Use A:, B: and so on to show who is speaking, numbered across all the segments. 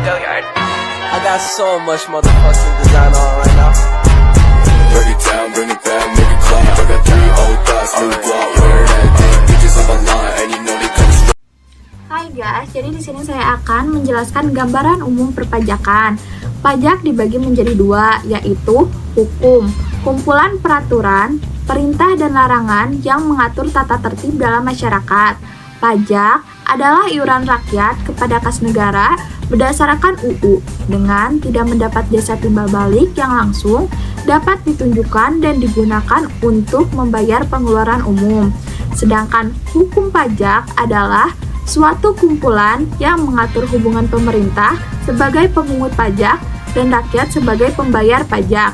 A: Go yard. I got so much motherfucking design on right now.
B: Break it down, bring it back, make it clap. I got 3 old thoughts, new block, wear that thing. Bitches up online, and you know they come straight.
C: Hai guys, jadi di sini saya akan menjelaskan gambaran umum perpajakan. Pajak dibagi menjadi dua, yaitu hukum, kumpulan peraturan, perintah dan larangan yang mengatur tata tertib dalam masyarakat. Pajak adalah iuran rakyat kepada kas negara berdasarkan UU dengan tidak mendapat jasa timbal balik yang langsung dapat ditunjukkan dan digunakan untuk membayar pengeluaran umum. Sedangkan hukum pajak adalah suatu kumpulan yang mengatur hubungan pemerintah sebagai pemungut pajak dan rakyat sebagai pembayar pajak.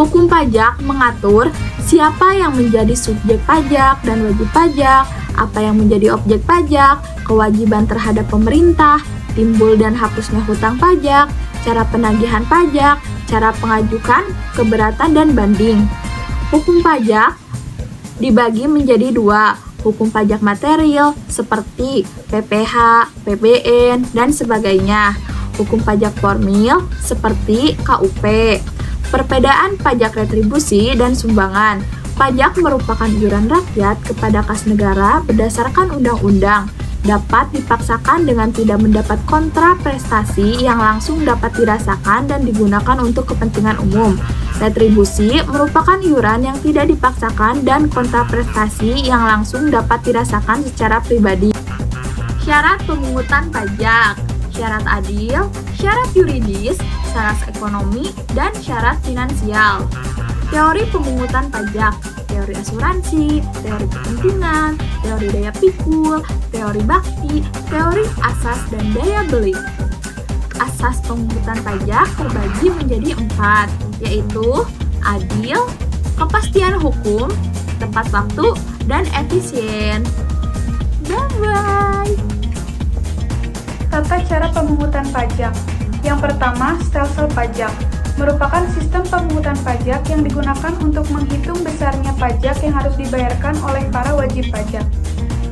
C: Hukum pajak mengatur siapa yang menjadi subjek pajak dan wajib pajak, apa yang menjadi objek pajak, kewajiban terhadap pemerintah, timbul dan hapusnya hutang pajak, cara penagihan pajak, cara pengajukan, keberatan, dan banding. Hukum pajak dibagi menjadi dua, hukum pajak material seperti PPh, PBN, dan sebagainya. Hukum pajak formil seperti KUP. Perbedaan pajak retribusi dan sumbangan. Pajak merupakan iuran rakyat kepada kas negara berdasarkan undang-undang. Dapat dipaksakan dengan tidak mendapat kontraprestasi yang langsung dapat dirasakan dan digunakan untuk kepentingan umum. Retribusi merupakan iuran yang tidak dipaksakan dan kontraprestasi yang langsung dapat dirasakan secara pribadi. Syarat pemungutan pajak, syarat adil, syarat yuridis, syarat ekonomi, dan syarat finansial. Teori pemungutan pajak, teori asuransi, teori kepentingan, teori daya pikul, teori bakti, teori asas dan daya beli. Asas pemungutan pajak terbagi menjadi 4, yaitu adil, kepastian hukum, tepat waktu, dan efisien. Bye-bye!
D: Tata cara pemungutan pajak. Yang pertama, stelsel pajak merupakan sistem pemungutan pajak yang digunakan untuk menghitung besarnya pajak yang harus dibayarkan oleh para wajib pajak.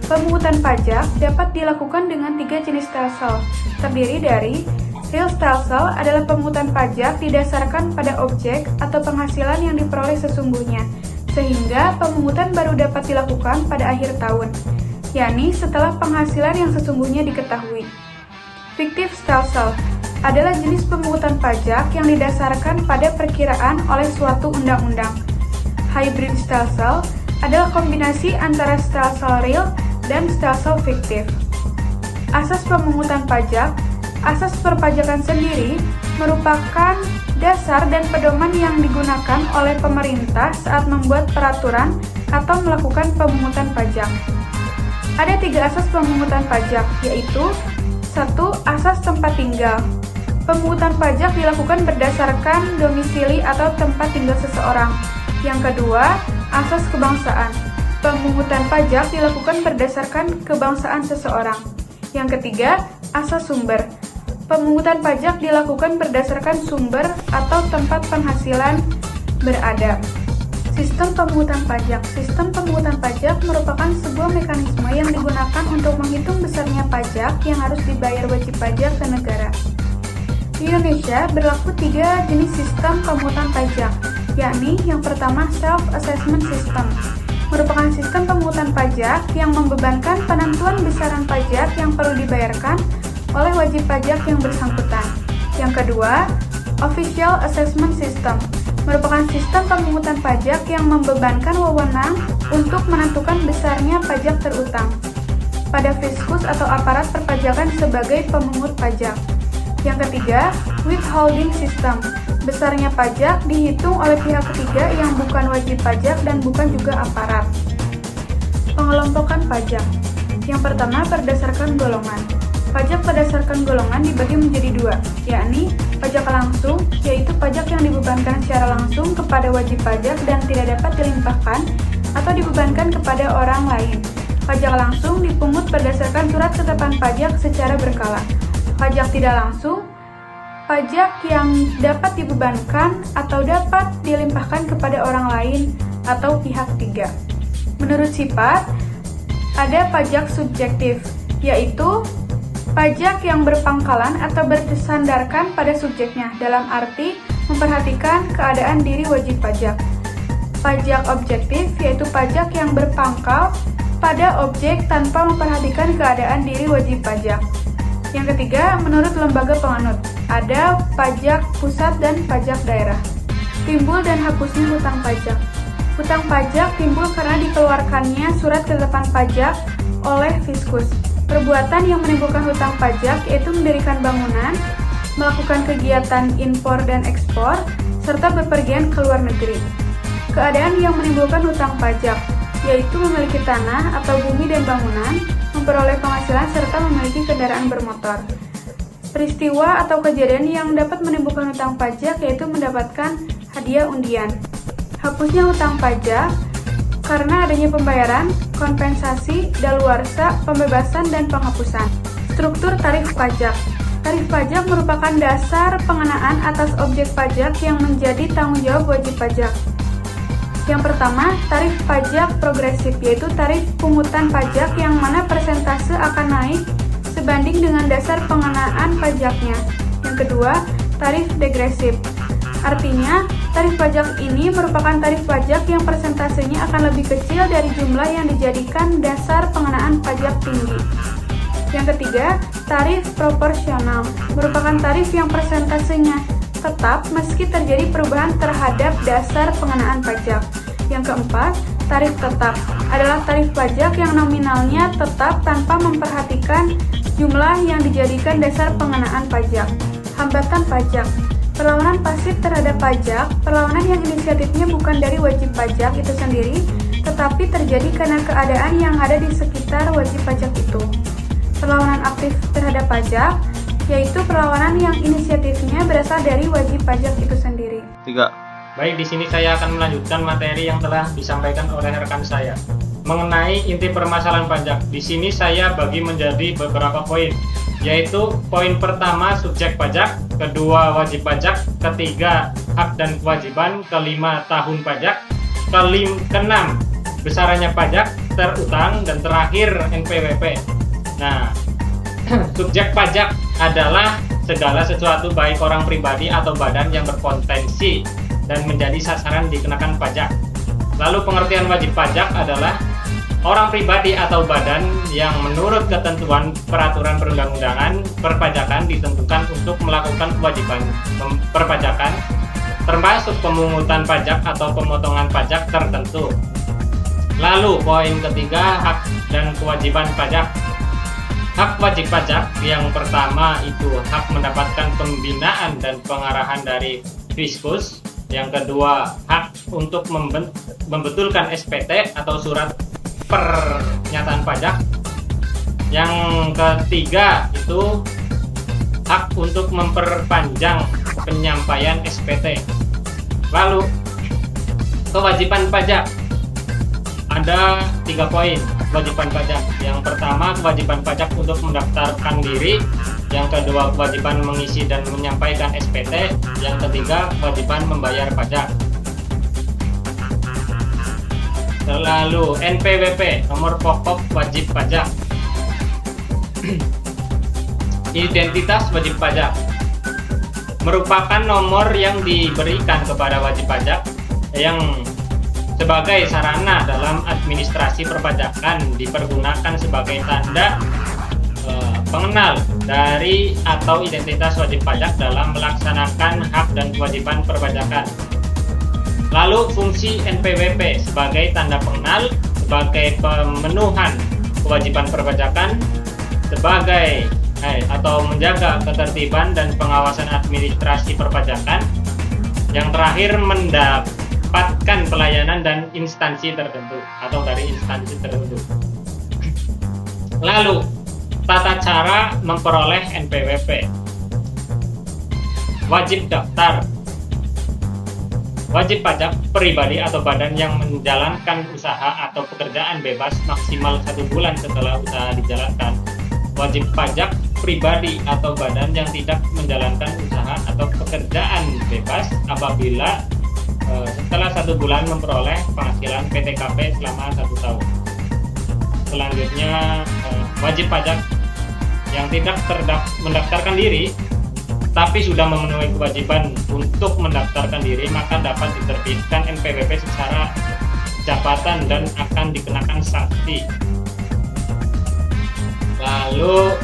D: Pemungutan pajak dapat dilakukan dengan 3 jenis stelsel, terdiri dari real stelsel adalah pemungutan pajak didasarkan pada objek atau penghasilan yang diperoleh sesungguhnya, sehingga pemungutan baru dapat dilakukan pada akhir tahun, yakni setelah penghasilan yang sesungguhnya diketahui. Fiktif stelsel adalah jenis pemungutan pajak yang didasarkan pada perkiraan oleh suatu undang-undang. Hybrid stelsel adalah kombinasi antara stelsel real dan stelsel fiktif. Asas pemungutan pajak. Asas perpajakan sendiri merupakan dasar dan pedoman yang digunakan oleh pemerintah saat membuat peraturan atau melakukan pemungutan pajak. Ada 3 asas pemungutan pajak, yaitu 1. Asas tempat tinggal. Pemungutan pajak dilakukan berdasarkan domisili atau tempat tinggal seseorang. Yang kedua, asas kebangsaan. Pemungutan pajak dilakukan berdasarkan kebangsaan seseorang. Yang ketiga, asas sumber. Pemungutan pajak dilakukan berdasarkan sumber atau tempat penghasilan berada. Sistem pemungutan pajak. Sistem pemungutan pajak merupakan sebuah mekanisme yang digunakan untuk menghitung besarnya pajak yang harus dibayar wajib pajak ke negara. Di Indonesia berlaku 3 jenis sistem pemungutan pajak, yakni yang pertama self-assessment system, merupakan sistem pemungutan pajak yang membebankan penentuan besaran pajak yang perlu dibayarkan oleh wajib pajak yang bersangkutan. Yang kedua, official assessment system, merupakan sistem pemungutan pajak yang membebankan wewenang untuk menentukan besarnya pajak terutang pada fiskus atau aparat perpajakan sebagai pemungut pajak. Yang ketiga, withholding system. Besarnya pajak dihitung oleh pihak ketiga yang bukan wajib pajak dan bukan juga aparat. Pengelompokan pajak. Yang pertama, berdasarkan golongan. Pajak berdasarkan golongan dibagi menjadi 2, yakni pajak langsung, yaitu pajak yang dibebankan secara langsung kepada wajib pajak dan tidak dapat dilimpahkan atau dibebankan kepada orang lain. Pajak langsung dipungut berdasarkan surat ketetapan pajak secara berkala. Pajak tidak langsung, pajak yang dapat dibebankan atau dapat dilimpahkan kepada orang lain atau pihak ketiga. Menurut sifat, ada pajak subjektif, yaitu Pajak yang berpangkalan atau bersandarkan pada subjeknya, dalam arti memperhatikan keadaan diri wajib pajak. Pajak objektif yaitu pajak yang berpangkal pada objek tanpa memperhatikan keadaan diri wajib pajak. Yang ketiga, menurut lembaga penganut, ada pajak pusat dan pajak daerah. Timbul dan hapusnya hutang pajak. Hutang pajak timbul karena dikeluarkannya surat ketetapan pajak oleh Fiskus. Perbuatan yang menimbulkan hutang pajak yaitu mendirikan bangunan, melakukan kegiatan impor dan ekspor, serta bepergian ke luar negeri. Keadaan yang menimbulkan hutang pajak yaitu memiliki tanah atau bumi dan bangunan, memperoleh penghasilan, serta memiliki kendaraan bermotor. Peristiwa atau kejadian yang dapat menimbulkan hutang pajak yaitu mendapatkan hadiah undian. Hapusnya hutang pajak karena adanya pembayaran, kompensasi, daluarsa, pembebasan, dan penghapusan. Struktur tarif pajak. Tarif pajak merupakan dasar pengenaan atas objek pajak yang menjadi tanggung jawab wajib pajak. Yang pertama, tarif pajak progresif, yaitu tarif pungutan pajak yang mana persentase akan naik sebanding dengan dasar pengenaan pajaknya. Yang kedua, tarif degresif. Artinya, tarif pajak ini merupakan tarif pajak yang persentasenya akan lebih kecil dari jumlah yang dijadikan dasar pengenaan pajak tinggi. Yang ketiga, tarif proporsional merupakan tarif yang persentasenya tetap meski terjadi perubahan terhadap dasar pengenaan pajak. Yang keempat, tarif tetap adalah tarif pajak yang nominalnya tetap tanpa memperhatikan jumlah yang dijadikan dasar pengenaan pajak. Hambatan pajak. Perlawanan pasif terhadap pajak, perlawanan yang inisiatifnya bukan dari wajib pajak itu sendiri, tetapi terjadi karena keadaan yang ada di sekitar wajib pajak itu. Perlawanan aktif terhadap pajak, yaitu perlawanan yang inisiatifnya berasal dari wajib pajak itu sendiri.
E: 3. Baik, di sini saya akan melanjutkan materi yang telah disampaikan oleh rekan saya mengenai inti permasalahan pajak. Di sini saya bagi menjadi beberapa poin, yaitu poin pertama subjek pajak, kedua wajib pajak, ketiga hak dan kewajiban, kelima tahun pajak, keenam besarannya pajak terutang, dan terakhir NPWP. Nah, subjek pajak adalah segala sesuatu baik orang pribadi atau badan yang berpotensi dan menjadi sasaran dikenakan pajak. Lalu pengertian wajib pajak adalah orang pribadi atau badan yang menurut ketentuan peraturan perundang-undangan perpajakan ditentukan untuk melakukan kewajiban perpajakan, termasuk pemungutan pajak atau pemotongan pajak tertentu. Lalu poin ketiga, hak dan kewajiban pajak. Hak wajib pajak yang pertama itu hak mendapatkan pembinaan dan pengarahan dari Fiskus. Yang kedua, hak untuk membetulkan SPT atau surat pernyataan pajak. Yang ketiga itu hak untuk memperpanjang penyampaian SPT. Lalu kewajiban pajak, ada 3 poin kewajiban pajak. Yang pertama, kewajiban pajak untuk mendaftarkan diri. Yang kedua, kewajiban mengisi dan menyampaikan SPT. Yang ketiga, kewajiban membayar pajak. Lalu NPWP, nomor pokok wajib pajak. Identitas wajib pajak merupakan nomor yang diberikan kepada wajib pajak yang sebagai sarana dalam administrasi perpajakan, dipergunakan sebagai tanda pengenal dari atau identitas wajib pajak dalam melaksanakan hak dan kewajiban perpajakan. Lalu fungsi NPWP sebagai tanda pengenal, sebagai pemenuhan kewajiban perpajakan, sebagai atau menjaga ketertiban dan pengawasan administrasi perpajakan. Yang terakhir, mendapatkan pelayanan dan instansi tertentu atau dari instansi tertentu. Lalu tata cara memperoleh NPWP. Wajib daftar. Wajib pajak pribadi atau badan yang menjalankan usaha atau pekerjaan bebas maksimal 1 bulan setelah usaha dijalankan. Wajib pajak pribadi atau badan yang tidak menjalankan usaha atau pekerjaan bebas apabila setelah 1 bulan memperoleh penghasilan PTKP selama 1 tahun. Selanjutnya wajib pajak yang tidak mendaftarkan diri tapi sudah memenuhi kewajiban untuk mendaftarkan diri, maka dapat diterbitkan NPWP secara jabatan dan akan dikenakan sanksi. Lalu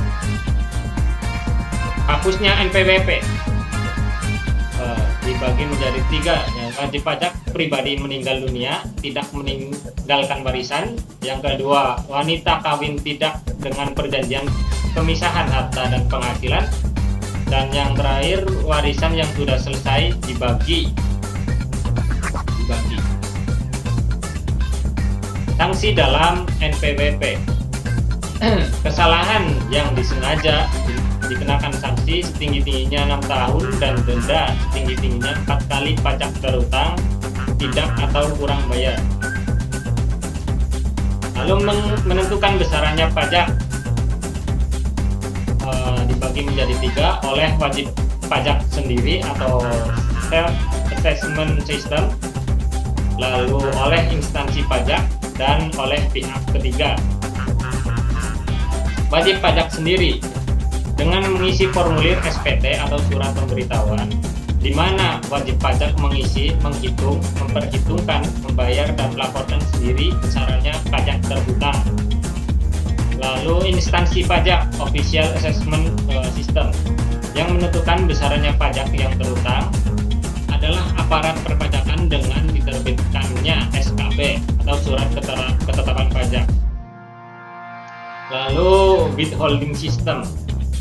E: hapusnya NPWP dibagi menjadi 3. Wajib pajak pribadi meninggal dunia, tidak meninggalkan warisan. Yang kedua, wanita kawin tidak dengan perjanjian pemisahan harta dan penghasilan. Dan yang terakhir, warisan yang sudah selesai dibagi. Sanksi dalam NPWP. Kesalahan yang disengaja dikenakan sanksi setinggi-tingginya 6 tahun dan denda setinggi-tingginya 4 kali pajak berutang, tidak atau kurang bayar. Lalu menentukan besarannya pajak dibagi menjadi 3 oleh wajib pajak sendiri atau self assessment system, lalu oleh instansi pajak, dan oleh pihak ketiga. Wajib pajak sendiri dengan mengisi formulir SPT atau surat pemberitahuan, di mana wajib pajak mengisi, menghitung, memperhitungkan, membayar, dan melaporkan sendiri besarannya pajak terhutang. Lalu instansi pajak Official Assessment System yang menentukan besarannya pajak yang terhutang adalah aparat perpajakan dengan diterbitkannya SKB atau surat ketetapan pajak. Lalu withholding system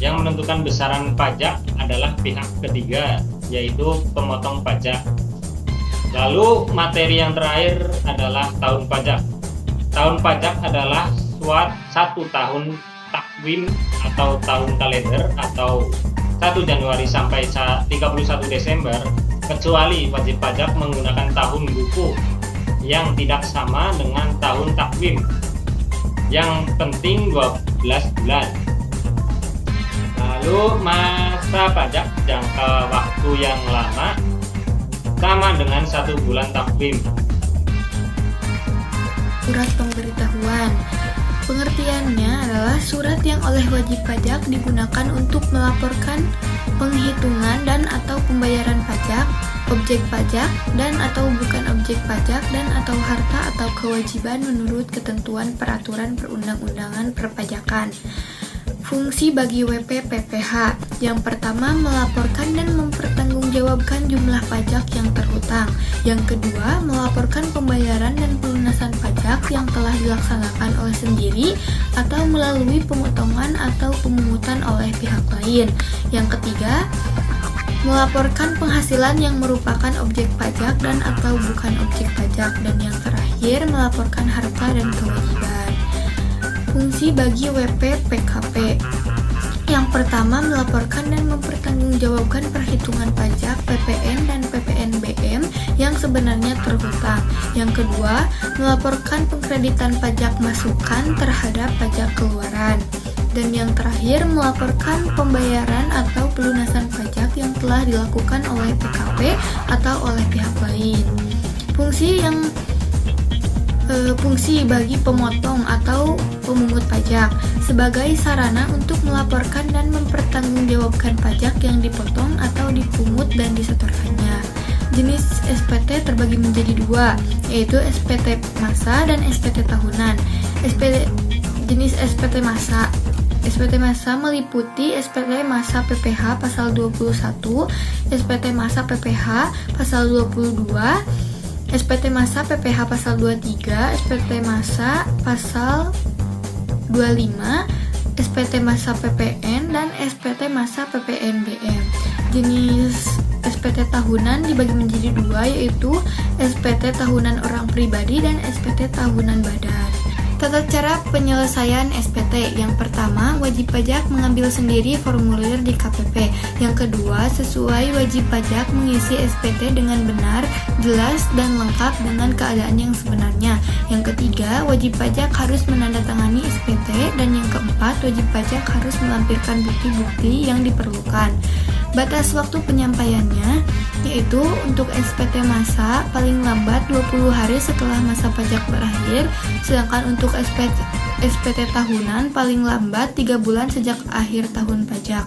E: yang menentukan besaran pajak adalah pihak ketiga, yaitu pemotong pajak. Lalu materi yang terakhir adalah tahun pajak. Tahun pajak adalah satu tahun takwim atau tahun kalender atau 1 Januari sampai 31 Desember, kecuali wajib pajak menggunakan tahun buku yang tidak sama dengan tahun takwim. Yang penting 12 bulan. Lalu masa pajak jangka waktu yang lama sama dengan 1 bulan takwim.
C: Surat pemberitahuan. Pengertiannya adalah surat yang oleh wajib pajak digunakan untuk melaporkan penghitungan dan atau pembayaran pajak, objek pajak dan atau bukan objek pajak, dan atau harta atau kewajiban menurut ketentuan peraturan perundang-undangan perpajakan. Fungsi bagi WP PPH. Yang pertama, melaporkan dan mempertanggungjawabkan jumlah pajak yang terhutang. Yang kedua, melaporkan pembayaran dan pelunasan pajak yang telah dilaksanakan oleh sendiri atau melalui pemotongan atau pemungutan oleh pihak lain. Yang ketiga, melaporkan penghasilan yang merupakan objek pajak dan atau bukan objek pajak. Dan yang terakhir, melaporkan harta dan kewajiban. Fungsi bagi WP PKP. Yang pertama, melaporkan dan mempertanggungjawabkan perhitungan pajak PPN dan PPNBM yang sebenarnya terhutang. Yang kedua, melaporkan pengkreditan pajak masukan terhadap pajak keluaran. Dan yang terakhir, melaporkan pembayaran atau pelunasan pajak yang telah dilakukan oleh PKP atau oleh pihak lain. Fungsi bagi pemotong atau pemungut pajak sebagai sarana untuk melaporkan dan mempertanggungjawabkan pajak yang dipotong atau dipungut dan disetorkannya. Jenis SPT terbagi menjadi 2, yaitu SPT masa dan SPT tahunan. Jenis SPT masa. SPT masa meliputi SPT masa PPH pasal 21, SPT masa PPH pasal 22, SPT masa PPH pasal 23, SPT masa pasal 25, SPT masa PPN, dan SPT masa PPNBM. Jenis SPT tahunan dibagi menjadi 2, yaitu SPT tahunan orang pribadi dan SPT tahunan badan. Tata cara penyelesaian SPT. Yang pertama, wajib pajak mengambil sendiri formulir di KPP. Yang kedua, sesuai wajib pajak mengisi SPT dengan benar, jelas, dan lengkap dengan keadaan yang sebenarnya. Yang ketiga, wajib pajak harus menandatangani SPT. Dan yang keempat, wajib pajak harus melampirkan bukti-bukti yang diperlukan.
F: Batas waktu penyampaiannya yaitu untuk SPT masa paling lambat 20 hari setelah masa pajak berakhir, sedangkan untuk SPT tahunan paling lambat 3 bulan sejak akhir tahun pajak.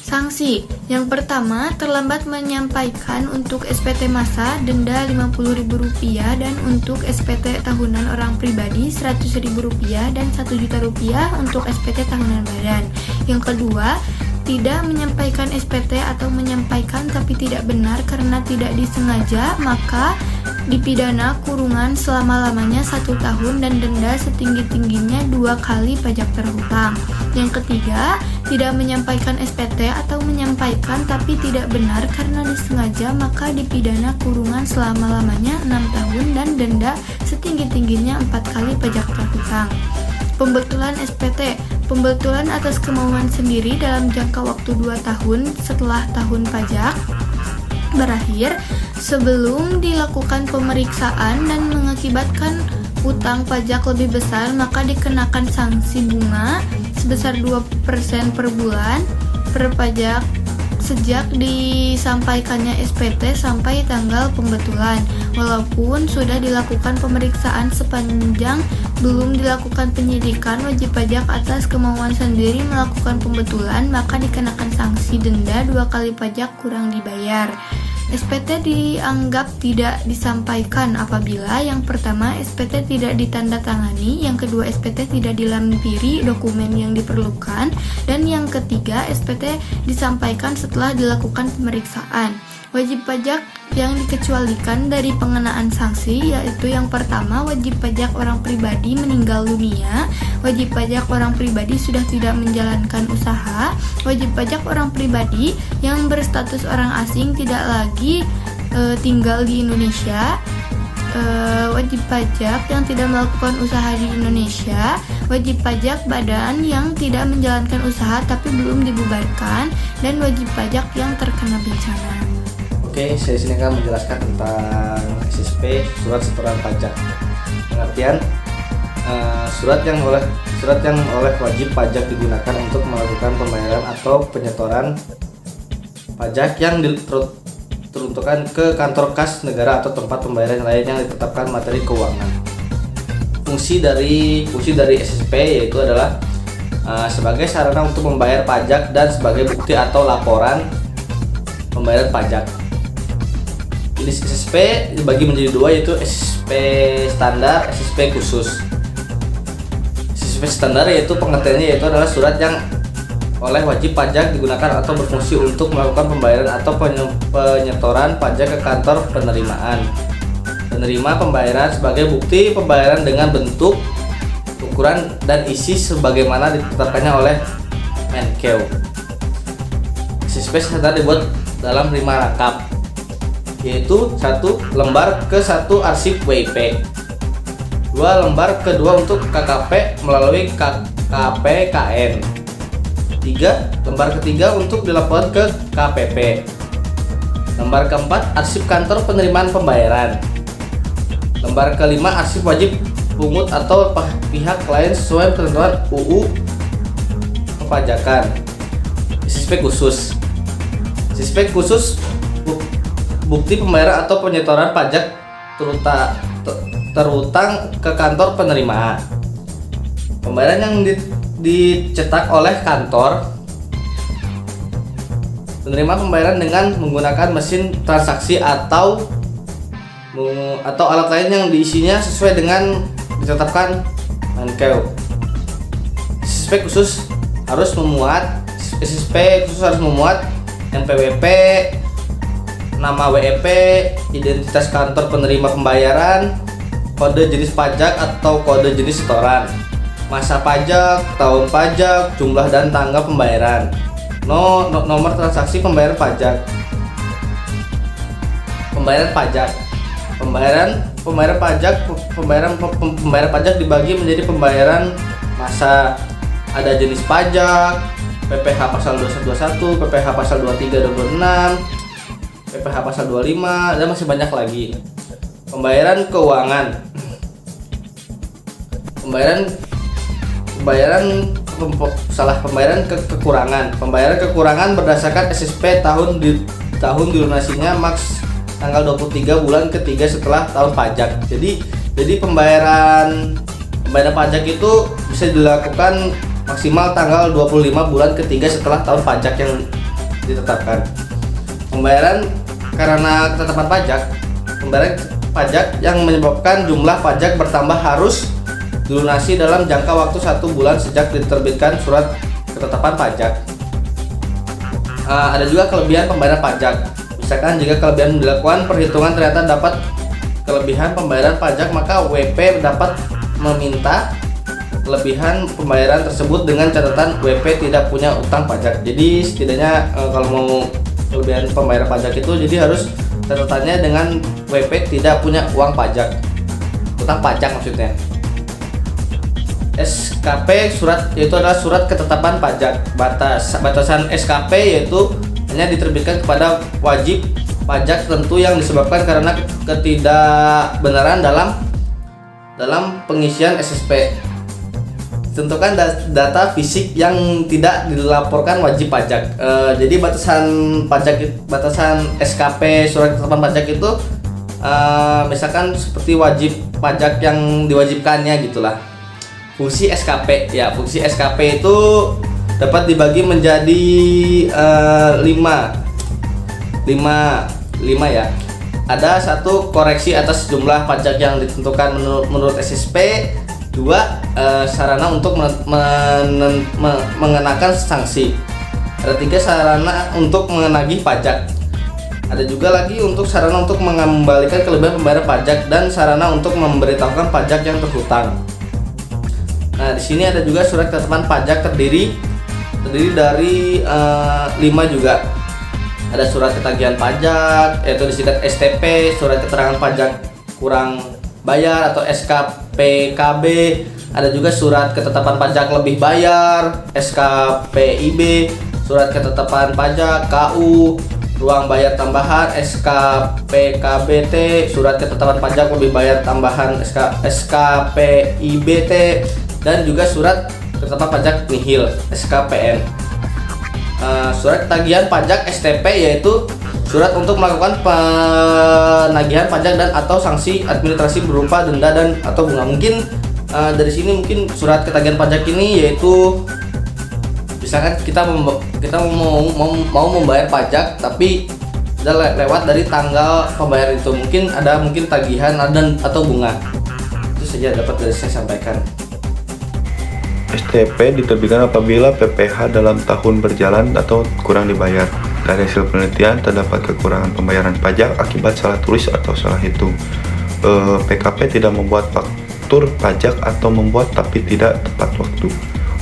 F: Sanksi. Yang pertama, terlambat menyampaikan untuk SPT masa denda Rp50.000 dan untuk SPT tahunan orang pribadi Rp100.000 dan Rp1.000.000 untuk SPT tahunan badan. Yang kedua, tidak menyampaikan SPT atau menyampaikan tapi tidak benar karena tidak disengaja, maka dipidana kurungan selama-lamanya 1 tahun dan denda setinggi-tingginya 2 kali pajak terhutang. Yang ketiga, tidak menyampaikan SPT atau menyampaikan tapi tidak benar karena disengaja, maka dipidana kurungan selama-lamanya 6 tahun dan denda setinggi-tingginya 4 kali pajak terhutang. Pembetulan SPT. Pembetulan atas kemauan sendiri dalam jangka waktu 2 tahun setelah tahun pajak berakhir sebelum dilakukan pemeriksaan dan mengakibatkan utang pajak lebih besar, maka dikenakan sanksi bunga sebesar 2% per bulan per pajak sejak disampaikannya SPT sampai tanggal pembetulan, walaupun sudah dilakukan pemeriksaan sepanjang belum dilakukan penyidikan. Wajib pajak atas kemauan sendiri melakukan pembetulan, maka dikenakan sanksi denda 2 kali pajak kurang dibayar. SPT dianggap tidak disampaikan apabila yang pertama SPT tidak ditandatangani, yang kedua SPT tidak dilampiri dokumen yang diperlukan, dan yang ketiga SPT disampaikan setelah dilakukan pemeriksaan. Wajib pajak yang dikecualikan dari pengenaan sanksi yaitu yang pertama, wajib pajak orang pribadi meninggal dunia, wajib pajak orang pribadi sudah tidak menjalankan usaha, wajib pajak orang pribadi yang berstatus orang asing tidak lagi tinggal di Indonesia, wajib pajak yang tidak melakukan usaha di Indonesia, wajib pajak badan yang tidak menjalankan usaha tapi belum dibubarkan, dan wajib pajak yang terkena bencana.
G: Oke, saya sini akan menjelaskan tentang SSP, surat setoran pajak. Pengertian, surat yang oleh wajib pajak digunakan untuk melakukan pembayaran atau penyetoran pajak yang teruntukkan ke kantor kas negara atau tempat pembayaran lain yang ditetapkan materi keuangan. Fungsi dari SSP yaitu adalah sebagai sarana untuk membayar pajak dan sebagai bukti atau laporan pembayaran pajak. Jenis SSP dibagi menjadi 2 yaitu SSP standar, SSP khusus. SSP standar yaitu pengertiannya yaitu adalah surat yang oleh wajib pajak digunakan atau berfungsi untuk melakukan pembayaran atau penyetoran pajak ke kantor penerimaan. Penerima pembayaran sebagai bukti pembayaran dengan bentuk, ukuran, dan isi sebagaimana ditetapkannya oleh Menkeu. SSP standar dibuat dalam 5 rangkap, yaitu 1 lembar ke 1 arsip WIP, 2 lembar kedua untuk KKP melalui KPKN, 3 lembar ketiga untuk dilaporkan ke KPP, lembar keempat arsip kantor penerimaan pembayaran, lembar kelima arsip wajib pungut atau pihak lain sesuai ketentuan UU Perpajakan. SSP khusus. SSP khusus bukti pembayaran atau penyetoran pajak terutang ke kantor penerimaan. Pembayaran yang dicetak oleh kantor penerima pembayaran dengan menggunakan mesin transaksi atau alat lain yang diisinya sesuai dengan ditetapkan Menkeu. SSP khusus harus memuat NPWP, nama WEP, identitas kantor penerima pembayaran, kode jenis pajak atau kode jenis setoran, masa pajak, tahun pajak, jumlah dan tanggal pembayaran, nomor transaksi pembayaran pajak. Pembayaran pajak dibagi menjadi pembayaran masa. Ada jenis pajak, PPh pasal 2121, PPh pasal 23 dan 26, PPh pasal 25, dan masih banyak lagi. Pembayaran keuangan. Pembayaran pembayaran kekurangan berdasarkan SSP tahun dilunasinya maks tanggal 23 bulan ketiga setelah tahun pajak. Jadi pembayaran pajak itu bisa dilakukan maksimal tanggal 25 bulan ketiga setelah tahun pajak yang ditetapkan. Pembayaran karena ketetapan pajak yang menyebabkan jumlah pajak bertambah harus dilunasi dalam jangka waktu 1 bulan sejak diterbitkan surat ketetapan pajak. Ada juga kelebihan pembayaran pajak. Misalkan jika kelebihan dilakukan perhitungan ternyata dapat kelebihan pembayaran pajak, maka WP dapat meminta kelebihan pembayaran tersebut dengan catatan WP tidak punya utang pajak. Jadi setidaknya kalau mau kelebihan pembayaran pajak itu jadi harus catatannya dengan WP tidak punya uang pajak, utang pajak maksudnya. SKP yaitu adalah surat ketetapan pajak. Batasan SKP yaitu hanya diterbitkan kepada wajib pajak tertentu yang disebabkan karena ketidakbenaran dalam pengisian SSP. Tentukan data fisik yang tidak dilaporkan wajib pajak. Jadi batasan SKP surat ketetapan pajak itu misalkan seperti wajib pajak yang diwajibkannya gitulah. Fungsi SKP fungsi SKP itu dapat dibagi menjadi 5 ya. Ada 1 koreksi atas jumlah pajak yang ditentukan menurut SSP. 2 sarana untuk mengenakan sanksi. Ada 3 sarana untuk menagih pajak. Ada juga lagi untuk sarana untuk mengembalikan kelebihan pembayaran pajak dan sarana untuk memberitahukan pajak yang terhutang. Nah, di sini ada juga surat ketetapan pajak terdiri dari 5 juga. Ada surat ketagihan pajak yaitu disingkat STP, surat keterangan pajak kurang bayar atau SKPKB. Ada juga surat ketetapan pajak lebih bayar SKPIB, surat ketetapan pajak KU, ruang bayar tambahan SKPKBT, surat ketetapan pajak lebih bayar tambahan SKPIBT, dan juga surat ketetapan pajak nihil SKPN. Surat ketagihan pajak STP yaitu surat untuk melakukan penagihan pajak dan atau sanksi administrasi berupa denda dan atau bunga. Mungkin dari sini mungkin surat ketagihan pajak ini yaitu misalkan kita mau membayar pajak tapi sudah lewat dari tanggal pembayaran itu, mungkin tagihan dan atau bunga. Itu saja dapat dari saya sampaikan.
H: STP diterbitkan apabila PPh dalam tahun berjalan atau kurang dibayar. Dari hasil penelitian terdapat kekurangan pembayaran pajak akibat salah tulis atau salah hitung. PKP tidak membuat faktur pajak atau membuat tapi tidak tepat waktu.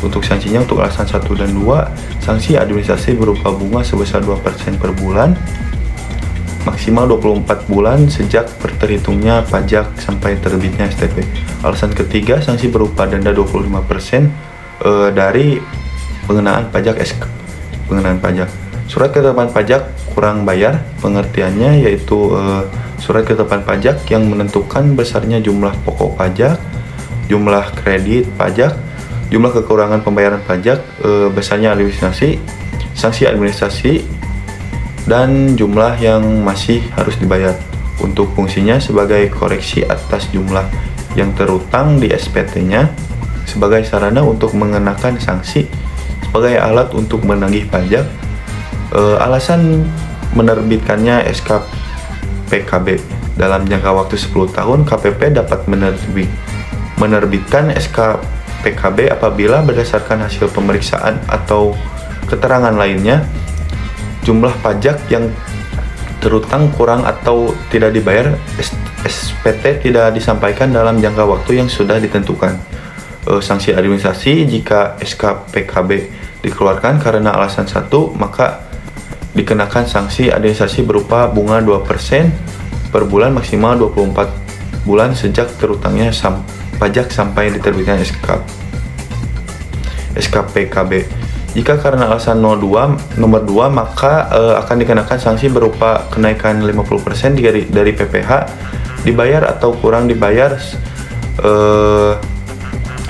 H: Untuk sanksinya untuk alasan 1 dan 2, sanksi administrasi berupa bunga sebesar 2% per bulan, maksimal 24 bulan sejak terhitungnya pajak sampai terbitnya STP. Alasan ketiga, sanksi berupa denda 25% dari pengenaan pajak Surat ketetapan pajak kurang bayar, pengertiannya yaitu surat ketetapan pajak yang menentukan besarnya jumlah pokok pajak, jumlah kredit pajak, jumlah kekurangan pembayaran pajak, besarnya administrasi, sanksi administrasi, dan jumlah yang masih harus dibayar. Untuk fungsinya sebagai koreksi atas jumlah yang terutang di SPT-nya, sebagai sarana untuk mengenakan sanksi, sebagai alat untuk menagih pajak. Alasan menerbitkannya SKPKB dalam jangka waktu 10 tahun, KPP dapat menerbitkan SKPKB apabila berdasarkan hasil pemeriksaan atau keterangan lainnya jumlah pajak yang terutang kurang atau tidak dibayar, SPT tidak disampaikan dalam jangka waktu yang sudah ditentukan. Sanksi administrasi jika SKPKB dikeluarkan karena alasan 1, maka dikenakan sanksi administrasi berupa bunga 2% per bulan maksimal 24 bulan sejak terutangnya pajak sampai diterbitkan SKPKB. Jika karena alasan nomor 2, maka akan dikenakan sanksi berupa kenaikan 50% dari PPh dibayar atau kurang dibayar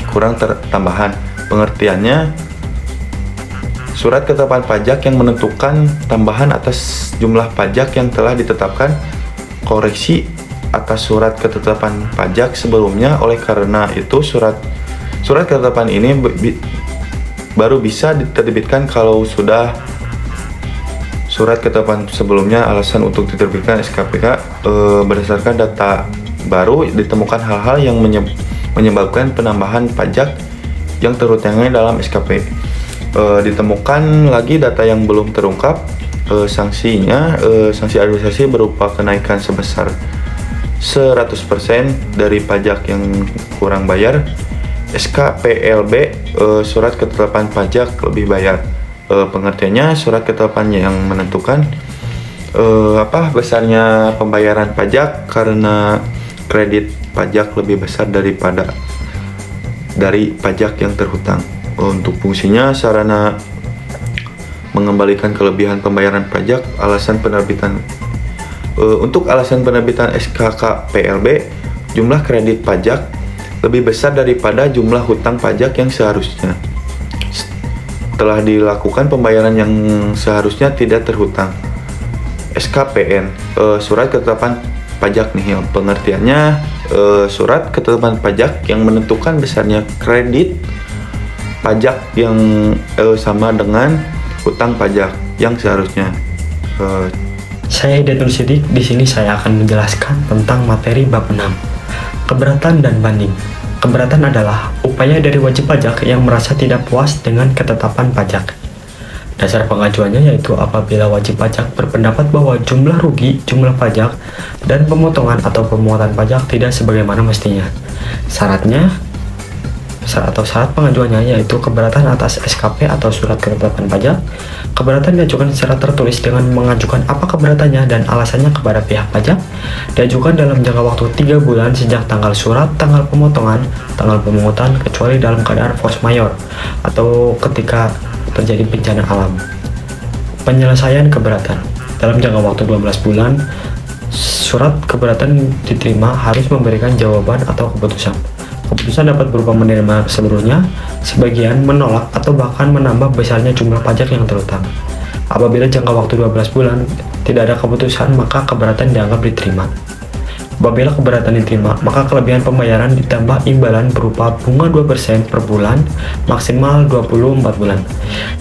H: kurang tambahan. Pengertiannya, surat ketetapan pajak yang menentukan tambahan atas jumlah pajak yang telah ditetapkan, koreksi atas surat ketetapan pajak sebelumnya. Oleh karena itu, surat ketetapan ini baru bisa diterbitkan kalau sudah surat ketetapan sebelumnya alasan untuk diterbitkan SKPK berdasarkan data baru ditemukan hal-hal yang menyebabkan penambahan pajak yang terutangnya dalam SKP. Ditemukan lagi data yang belum terungkap, sanksi administrasi berupa kenaikan sebesar 100% dari pajak yang kurang bayar. SKPLB, surat ketetapan pajak lebih bayar. Pengertiannya, surat ketetapan yang menentukan besarnya pembayaran pajak karena kredit pajak lebih besar dari pajak yang terhutang. Untuk fungsinya, sarana mengembalikan kelebihan pembayaran pajak. Untuk alasan penerbitan SKKPLB, jumlah kredit pajak lebih besar daripada jumlah hutang pajak yang seharusnya. Telah dilakukan pembayaran yang seharusnya tidak terhutang. SKPN, surat ketetapan pajak nih. Pengertiannya, surat ketetapan pajak yang menentukan besarnya kredit pajak yang sama dengan hutang pajak yang seharusnya.
I: Saya Hidayat Nur Sidik. Di sini saya akan menjelaskan tentang materi bab 6, keberatan dan banding. Keberatan adalah upaya dari wajib pajak yang merasa tidak puas dengan ketetapan pajak. Dasar pengajuannya yaitu apabila wajib pajak berpendapat bahwa jumlah rugi, jumlah pajak, dan pemotongan atau pemungutan pajak tidak sebagaimana mestinya. Syarat pengajuannya yaitu keberatan atas SKP atau surat ketetapan pajak. Keberatan diajukan secara tertulis dengan mengajukan apa keberatannya dan alasannya kepada pihak pajak. Diajukan dalam jangka waktu 3 bulan sejak tanggal surat, tanggal pemotongan, tanggal pemungutan, kecuali dalam keadaan force majeure atau ketika terjadi bencana alam. Penyelesaian keberatan dalam jangka waktu 12 bulan, surat keberatan diterima harus memberikan jawaban atau keputusan. Keputusan dapat berupa menerima seluruhnya, sebagian, menolak, atau bahkan menambah besarnya jumlah pajak yang terhutang. Apabila jangka waktu 12 bulan tidak ada keputusan, maka keberatan dianggap diterima. Apabila keberatan diterima, maka kelebihan pembayaran ditambah imbalan berupa bunga 2% per bulan, maksimal 24 bulan.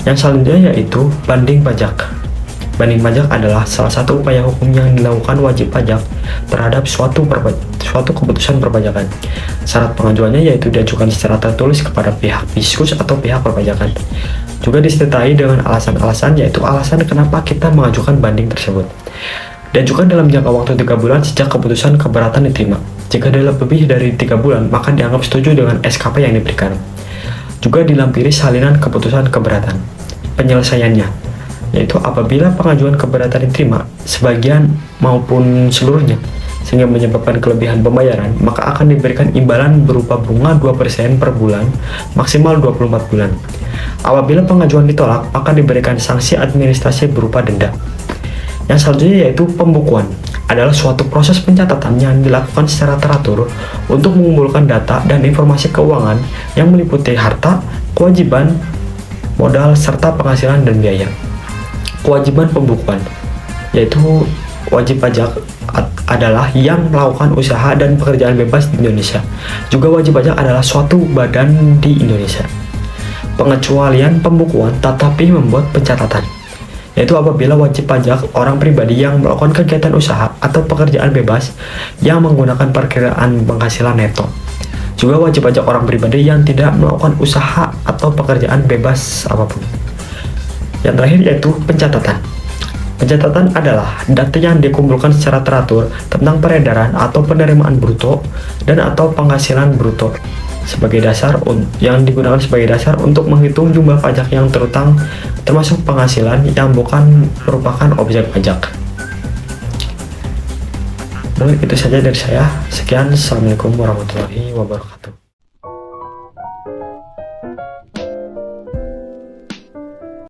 I: Yang selanjutnya yaitu banding pajak. Banding pajak adalah salah satu upaya hukum yang dilakukan wajib pajak terhadap suatu keputusan perpajakan. Syarat pengajuannya yaitu diajukan secara tertulis kepada pihak fiskus atau pihak perpajakan. Juga disertai dengan alasan-alasan, yaitu alasan kenapa kita mengajukan banding tersebut. Diajukan dalam jangka waktu 3 bulan sejak keputusan keberatan diterima. Jika lebih dari 3 bulan, maka dianggap setuju dengan SKP yang diberikan. Juga dilampiri salinan keputusan keberatan. Penyelesaiannya yaitu apabila pengajuan keberatan diterima sebagian maupun seluruhnya sehingga menyebabkan kelebihan pembayaran, maka akan diberikan imbalan berupa bunga 2% per bulan, maksimal 24 bulan. Apabila pengajuan ditolak, akan diberikan sanksi administrasi berupa denda. Yang selanjutnya yaitu pembukuan, adalah suatu proses pencatatan yang dilakukan secara teratur untuk mengumpulkan data dan informasi keuangan yang meliputi harta, kewajiban, modal, serta penghasilan dan biaya. Kewajiban pembukuan, yaitu wajib pajak adalah yang melakukan usaha dan pekerjaan bebas di Indonesia. Juga wajib pajak adalah suatu badan di Indonesia. Pengecualian pembukuan tetapi membuat pencatatan, yaitu apabila wajib pajak orang pribadi yang melakukan kegiatan usaha atau pekerjaan bebas yang menggunakan perkiraan penghasilan neto. Juga wajib pajak orang pribadi yang tidak melakukan usaha atau pekerjaan bebas apapun. Yang terakhir yaitu pencatatan. Pencatatan adalah data yang dikumpulkan secara teratur tentang peredaran atau penerimaan bruto dan atau penghasilan bruto sebagai dasar yang digunakan sebagai dasar untuk menghitung jumlah pajak yang terhutang termasuk penghasilan yang bukan merupakan objek pajak. Mungkin itu saja dari saya. Sekian, assalamualaikum warahmatullahi wabarakatuh.